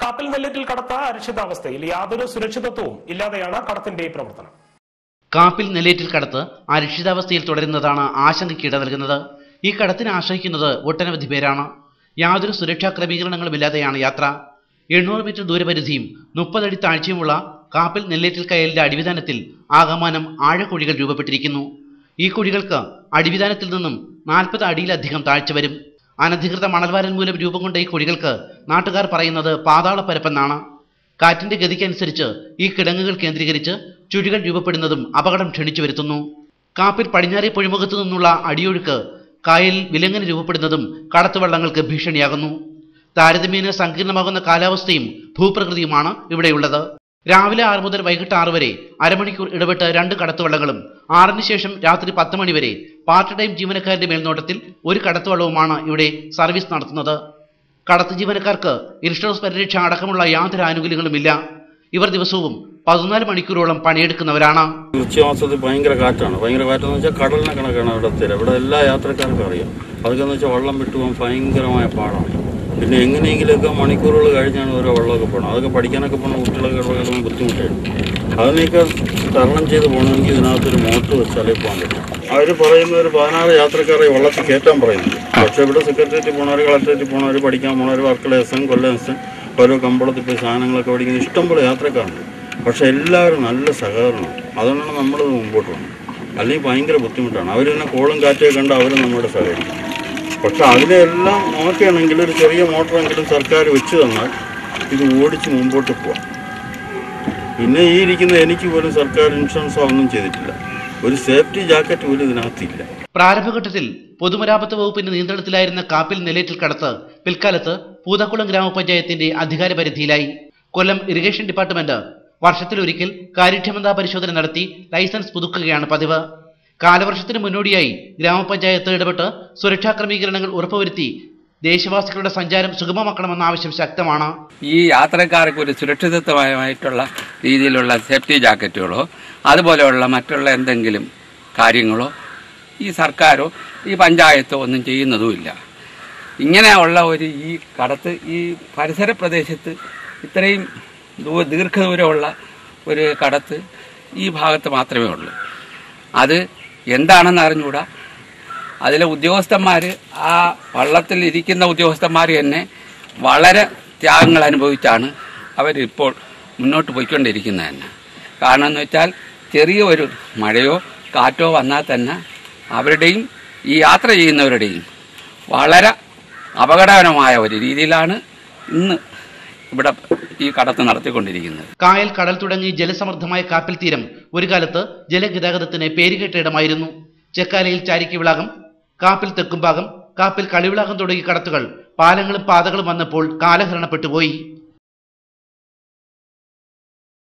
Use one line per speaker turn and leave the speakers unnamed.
കാപ്പിൽ നെല്ലേറ്റിൽ കടത്ത അരക്ഷിതാവസ്ഥയിൽ യാതൊരു സുരക്ഷിതത്വവും ഇല്ലാതെയാണ് കടത്തിന്റെ പ്രവർത്തനം.
കാപ്പിൽ നെല്ലേറ്റിൽ കടത്ത് അരക്ഷിതാവസ്ഥയിൽ തുടരുന്നതാണ് ആശങ്കയ്ക്ക് ഇട നൽകുന്നത്. ഈ കടത്തിനെ ആശ്രയിക്കുന്നത് ഒട്ടനവധി പേരാണ്. യാതൊരു സുരക്ഷാ ക്രമീകരണങ്ങളുമില്ലാതെയാണ് യാത്ര. 800 മീറ്റർ ദൂരപരിധിയും 30 അടി താഴ്ചയുമുള്ള കാപ്പിൽ നെല്ലേറ്റിൽ കയലിന്റെ അടിവിധാനത്തിൽ ആകമാനം ആഴക്കുഴികൾ രൂപപ്പെട്ടിരിക്കുന്നു. ഈ കുഴികൾക്ക് അടിവിധാനത്തിൽ നിന്നും 40 അടിയിലധികം താഴ്ച വരും. അനധികൃത മണൽവാരൽ മൂലം രൂപം കൊണ്ട ഈ കുഴികൾക്ക് നാട്ടുകാർ പറയുന്നത് പാതാള പരപ്പെന്നാണ്. കാറ്റിന്റെ ഗതിക്കനുസരിച്ച് ഈ കിടങ്ങുകൾ കേന്ദ്രീകരിച്ച് ചുഴികൾ രൂപപ്പെടുന്നതും അപകടം ക്ഷണിച്ചു വരുത്തുന്നു. കാപ്പിൽ പടിഞ്ഞാറേ പൊഴിമുഖത്തു നിന്നുള്ള അടിയൊഴുക്ക് കായലിൽ വിലങ്ങനെ രൂപപ്പെടുന്നതും കടത്തുവള്ളങ്ങൾക്ക് ഭീഷണിയാകുന്നു. താരതമ്യേന സങ്കീർണമാകുന്ന കാലാവസ്ഥയും ഭൂപ്രകൃതിയുമാണ് ഇവിടെയുള്ളത്. രാവിലെ 6 മുതൽ വൈകിട്ട് 6 വരെ അരമണിക്കൂർ ഇടവിട്ട് 2 കടത്തുവള്ളങ്ങളും 6-ന് ശേഷം രാത്രി 10 മണി വരെ പാർട്ട് ടൈം ജീവനക്കാരുടെ മേൽനോട്ടത്തിൽ ഒരു കടത്തുവള്ളവുമാണ് ഇവിടെ സർവീസ് നടത്തുന്നത്. കടത്ത് ജീവനക്കാർക്ക് ഇൻഷുറൻസ് പരിരക്ഷ അടക്കമുള്ള യാതൊരു ആനുകൂല്യങ്ങളുമില്ല. ഇവർ ദിവസവും 14 മണിക്കൂറോളം പണിയെടുക്കുന്നവരാണ്.
വൃശ്ചികമാസത്തിൽ ഭയങ്കര കാറ്റാണ്. ഭയങ്കര കാറ്റെന്ന് വെച്ചാൽ കടലിനെ കണക്കാണ് ഇവിടെ തീരെ. ഇവിടെ എല്ലാ യാത്രക്കാർക്കും അറിയാം. അതൊക്കെ എന്ന് വെച്ചാൽ വള്ളം വിട്ടുപോകാൻ ഭയങ്കരമായ പാടാണ്. പിന്നെ എങ്ങനെയെങ്കിലുമൊക്കെ മണിക്കൂറുകൾ കഴിഞ്ഞാണ് ഓരോ വെള്ളമൊക്കെ പോകണം. അതൊക്കെ പഠിക്കാനൊക്കെ പോകുന്ന കുട്ടികളൊക്കെ വളരെ ബുദ്ധിമുട്ടായിരുന്നു. അതിനെയൊക്കെ തരണം ചെയ്ത് പോകണമെങ്കിൽ ഇതിനകത്തൊരു മോട്ടർ വെച്ചാലേ പോകാൻ പറ്റും. അവർ പറയുന്ന ഒരു 16 യാത്രക്കാരെ വള്ളത്തിൽ കയറ്റാൻ പറയുന്നത്. പക്ഷേ ഇവിടെ സെക്രട്ടേറിയറ്റ് പോകണവർ, കളക്ടറേറ്റിൽ പോകണവർ, പഠിക്കാൻ പോകണവർ, വർക്കല എസ് കൊല്ലം എസ് ഓരോ കമ്പളത്തിൽ പോയി സാധനങ്ങളൊക്കെ പഠിക്കുന്ന ഇഷ്ടംപോലെ യാത്രക്കാരുണ്ട്. പക്ഷെ എല്ലാവരും നല്ല സഹകരണമാണ്. അതുകൊണ്ടാണ് നമ്മൾ മുമ്പോട്ട് പോകുന്നത്. അല്ലെങ്കിൽ ഭയങ്കര ബുദ്ധിമുട്ടാണ്. അവർ തന്നെ കോളും കാറ്റൊക്കെ കണ്ട് അവരും നമ്മുടെ സഹകരിക്കും. പക്ഷെ അതിനെല്ലാം നോക്കുകയാണെങ്കിൽ ഒരു ചെറിയ മോട്ടറെങ്കിലും സർക്കാർ വെച്ച് തന്നാൽ ഇത് ഓടിച്ച് മുമ്പോട്ട് പോവാം. പിന്നെ ഈ ഇരിക്കുന്ന എനിക്ക് പോലും സർക്കാർ ഇൻഷുറൻസോ ഒന്നും ചെയ്തിട്ടില്ല. ഒരു സേഫ്റ്റി ജാക്കറ്റ് പോലും ഇതിനകത്തില്ല.
പ്രാരംഭഘട്ടത്തിൽ പൊതുമരാമത്ത് വകുപ്പിന്റെ നിയന്ത്രണത്തിലായിരുന്ന കാപ്പിൽ നെല്ലേറ്റിൽ കടത്ത് പിൽക്കാലത്ത് പൂതക്കുളം ഗ്രാമപഞ്ചായത്തിന്റെ അധികാര പരിധിയിലായി. കൊല്ലം ഇറിഗേഷൻ ഡിപ്പാർട്ട്മെന്റ് വർഷത്തിലൊരിക്കൽ കാര്യക്ഷമതാ പരിശോധന നടത്തി ലൈസൻസ് പുതുക്കുകയാണ് പതിവ്. കാലവർഷത്തിന് മുന്നോടിയായി ഗ്രാമപഞ്ചായത്ത് ഇടപെട്ട് സുരക്ഷാ ക്രമീകരണങ്ങൾ ഉറപ്പുവരുത്തി ദേശവാസികളുടെ സഞ്ചാരം സുഗമമാക്കണമെന്ന ആവശ്യം ശക്തമാണ്.
ഈ യാത്രക്കാർക്ക് ഒരു സുരക്ഷിതത്വമായിട്ടുള്ള രീതിയിലുള്ള സേഫ്റ്റി ജാക്കറ്റുകളോ അതുപോലെയുള്ള മറ്റുള്ള എന്തെങ്കിലും കാര്യങ്ങളോ ഈ സർക്കാരോ ഈ പഞ്ചായത്തോ ഒന്നും ചെയ്യുന്നതുമില്ല. ഇങ്ങനെയുള്ള ഈ കടത്ത് ഈ പരിസര പ്രദേശത്ത് ഇത്രയും ദീർഘദൂരമുള്ള ഒരു കടത്ത് ഈ ഭാഗത്ത് മാത്രമേ ഉള്ളൂ. അത് എന്താണെന്ന് അറിഞ്ഞുകൂടാ. അതിലെ ഉദ്യോഗസ്ഥന്മാർ, ആ വള്ളത്തിൽ ഇരിക്കുന്ന ഉദ്യോഗസ്ഥന്മാർ തന്നെ വളരെ ത്യാഗങ്ങൾ അനുഭവിച്ചാണ് അവരിപ്പോൾ മുന്നോട്ട് പോയിക്കൊണ്ടിരിക്കുന്നത് തന്നെ. കാരണം എന്ന് വെച്ചാൽ ചെറിയ ഒരു മഴയോ കാറ്റോ വന്നാൽ തന്നെ അവരുടെയും ഈ യാത്ര ചെയ്യുന്നവരുടെയും വളരെ അപകടകരമായ ഒരു രീതിയിലാണ് ഇന്ന് ഇവിടെ ഈ കടത്ത് നടത്തിക്കൊണ്ടിരിക്കുന്നത്.
കായൽ, കടൽ തുടങ്ങി ജലസമൃദ്ധമായ കാപ്പിൽ തീരം ഒരു കാലത്ത് ജലഗതാഗതത്തിന് പേരുകേട്ട ഇടമായിരുന്നു. ചെക്കാലയിൽ ചാരിക്കവിളാകം, കാപ്പിൽ തെക്കുംഭാഗം, കാപ്പിൽ കളിവിളാകം തുടങ്ങിയ കടത്തുകൾ പാലങ്ങളും പാതകളും വന്നപ്പോൾ കാലഹരണപ്പെട്ടുപോയി.